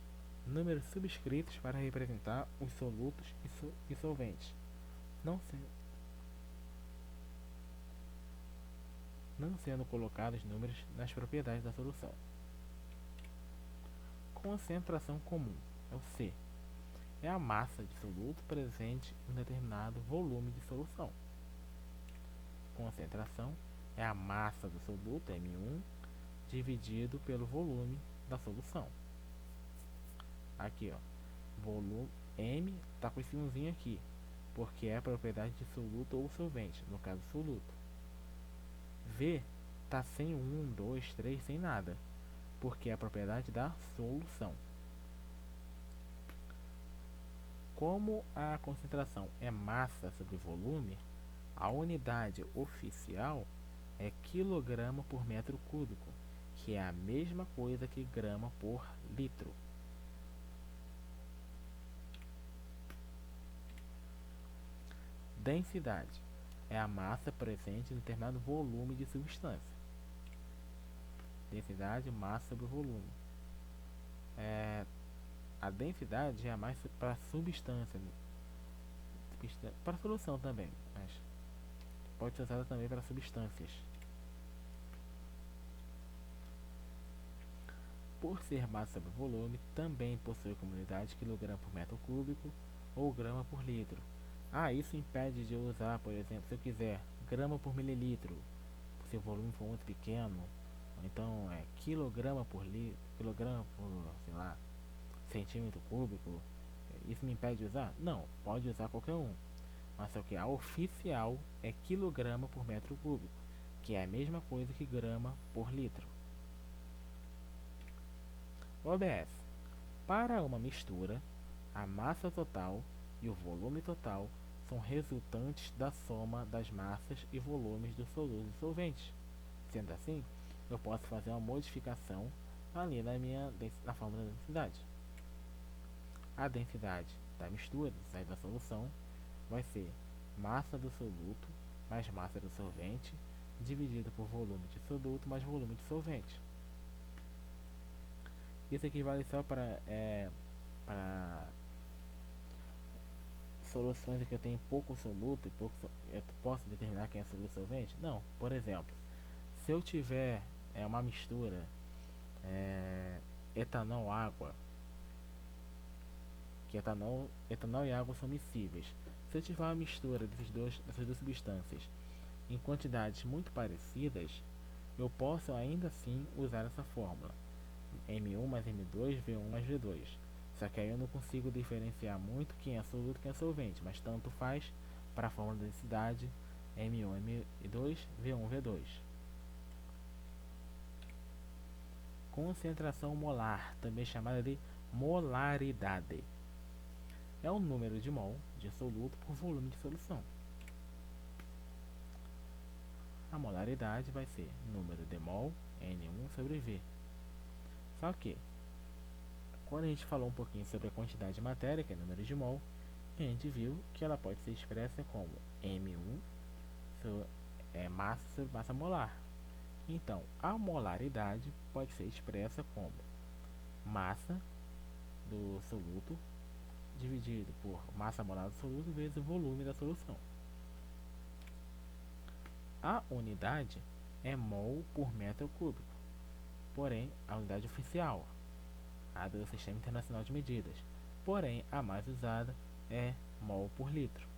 números subscritos para representar os solutos e solventes, não sendo colocados números nas propriedades da solução. Concentração comum é o C. É a massa de soluto presente em um determinado volume de solução. Concentração é a massa do soluto, M1, dividido pelo volume da solução. Aqui, ó, volume M está com esse 1zinho aqui, porque é a propriedade de soluto ou solvente, no caso soluto. V está sem 1, 2, 3, sem nada, porque é a propriedade da solução. Como a concentração é massa sobre volume, a unidade oficial é quilograma por metro cúbico, que é a mesma coisa que grama por litro. Densidade é a massa presente em determinado volume de substância. Densidade, massa sobre volume. A densidade é a massa para substância, para solução também, mas pode ser usada também para substâncias. Por ser massa sobre volume, também possui como unidade quilograma por metro cúbico ou grama por litro. Isso impede de eu usar, por exemplo, se eu quiser grama por mililitro, se o volume for muito pequeno, ou então quilograma por litro, quilograma por, sei lá, centímetro cúbico. Isso me impede de usar? Não, pode usar qualquer um. Mas só que a oficial é quilograma por metro cúbico, que é a mesma coisa que grama por litro. OBS. Para uma mistura, a massa total e o volume total são resultantes da soma das massas e volumes dos solutos e solventes. Sendo assim, eu posso fazer uma modificação ali na fórmula da densidade. A densidade da mistura, da solução, vai ser massa do soluto mais massa do solvente, dividido por volume de soluto mais volume de solvente. Isso equivale só para soluções em que eu tenho pouco soluto e eu posso determinar quem é soluto solvente? Não. Por exemplo, se eu tiver uma mistura etanol-água, que etanol e água são miscíveis. Se eu tiver uma mistura dessas duas substâncias em quantidades muito parecidas, eu posso ainda assim usar essa fórmula. M1 mais M2, V1 mais V2. Só que aí eu não consigo diferenciar muito quem é soluto e quem é solvente, mas tanto faz para a fórmula da densidade M1, M2, V1, V2. Concentração molar, também chamada de molaridade, é o número de mol de soluto por volume de solução. A molaridade vai ser número de mol N1 sobre V. Só que, quando a gente falou um pouquinho sobre a quantidade de matéria, que é número de mol, a gente viu que ela pode ser expressa como M1 massa sobre massa molar. Então, a molaridade pode ser expressa como massa do soluto dividido por massa molar do soluto vezes o volume da solução. A unidade é mol por metro cúbico, porém a unidade oficial, a do Sistema Internacional de Medidas, porém a mais usada é mol por litro.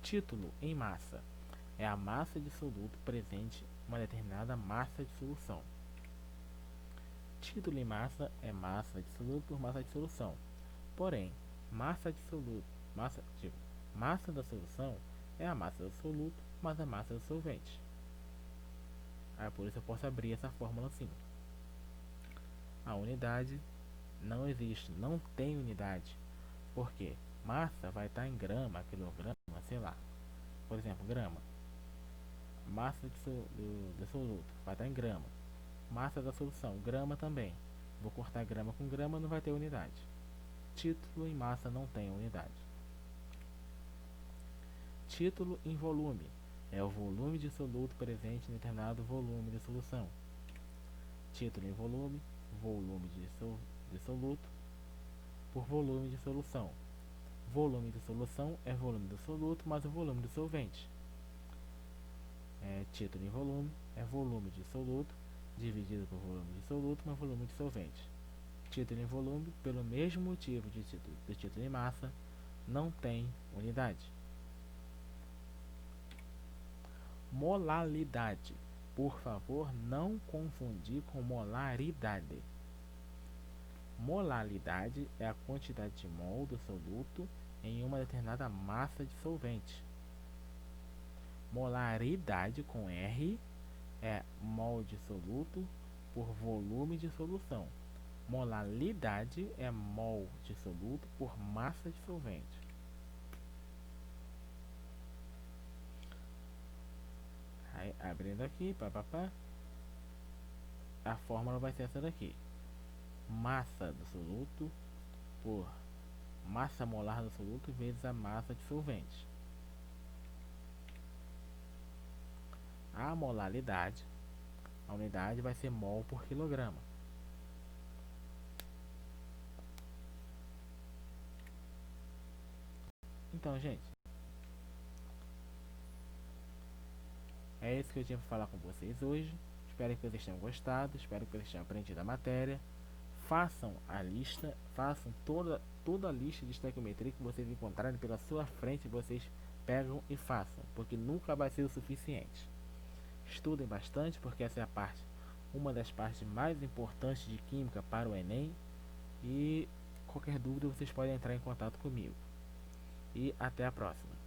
Título em massa é a massa de soluto presente em uma determinada massa de solução. Título em massa é massa de soluto por massa de solução. Porém, massa de soluto, massa da solução é a massa do soluto mais a massa do solvente. Por isso eu posso abrir essa fórmula assim. A unidade não existe, não tem unidade. Porque massa vai estar em grama, quilograma, sei lá. Por exemplo, grama. Massa do soluto vai estar em grama. Massa da solução, grama também. Vou cortar grama com grama, não vai ter unidade. Título em massa não tem unidade. Título em volume é o volume de soluto presente em determinado volume de solução. Título em volume, volume de soluto por volume de solução. Volume de solução é volume do soluto mais o volume do solvente. Título em volume é volume de soluto dividido por volume de soluto mais volume de solvente. Título em volume, pelo mesmo motivo do título em massa, não tem unidade. Molalidade. Por favor, não confundir com molaridade. Molalidade é a quantidade de mol do soluto em uma determinada massa de solvente. Molaridade com R é mol de soluto por volume de solução. Molalidade é mol de soluto por massa de solvente. Aí, abrindo aqui, a fórmula vai ser essa daqui. Massa do soluto por massa molar do soluto vezes a massa de solvente. A molaridade, a unidade vai ser mol por quilograma. Então, gente, é isso que eu tinha para falar com vocês hoje. Espero que vocês tenham gostado, espero que vocês tenham aprendido a matéria. Façam a lista, façam toda a lista de estequiometria que vocês encontrarem pela sua frente, vocês pegam e façam, porque nunca vai ser o suficiente. Estudem bastante, porque essa é uma das partes mais importantes de química para o Enem. E qualquer dúvida vocês podem entrar em contato comigo. E até a próxima.